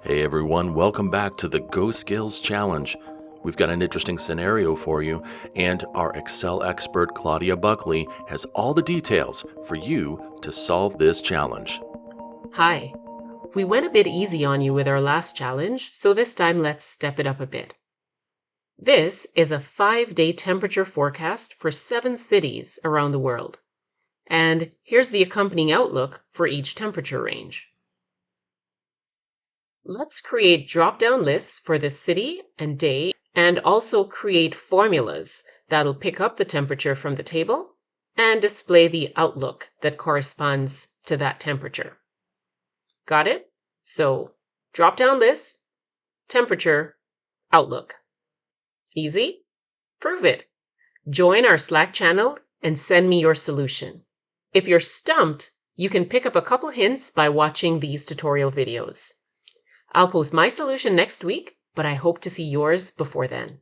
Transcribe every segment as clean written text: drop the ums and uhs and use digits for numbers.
Hey everyone, welcome back to the Go Skills Challenge. We've got an interesting scenario for you, and our Excel expert Claudia Buckley has all the details for you to solve this challenge. Hi. We went a bit easy on you with our last challenge, so this time let's step it up a bit. This is a 5-day temperature forecast for 7 cities around the world. And here's the accompanying outlook for each temperature range. Let's create drop-down lists for the city and day, and also create formulas that'll pick up the temperature from the table and display the outlook that corresponds to that temperature. Got it? So, drop-down list, temperature, outlook. Easy? Prove it. Join our Slack channel and send me your solution. If you're stumped, you can pick up a couple hints by watching these tutorial videos. I'll post my solution next week, but I hope to see yours before then.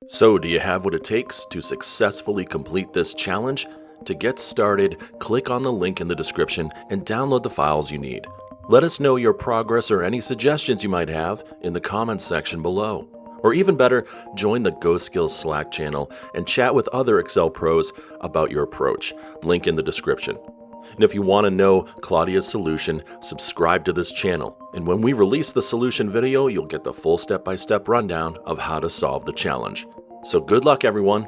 So, do you have what it takes to successfully complete this challenge? To get started, click on the link in the description and download the files you need. Let us know your progress or any suggestions you might have in the comments section below. Or even better, join the GoSkills Slack channel and chat with other Excel pros about your approach. Link in the description. And if you want to know Claudia's solution, subscribe to this channel. And when we release the solution video, you'll get the full step-by-step rundown of how to solve the challenge. So good luck, everyone.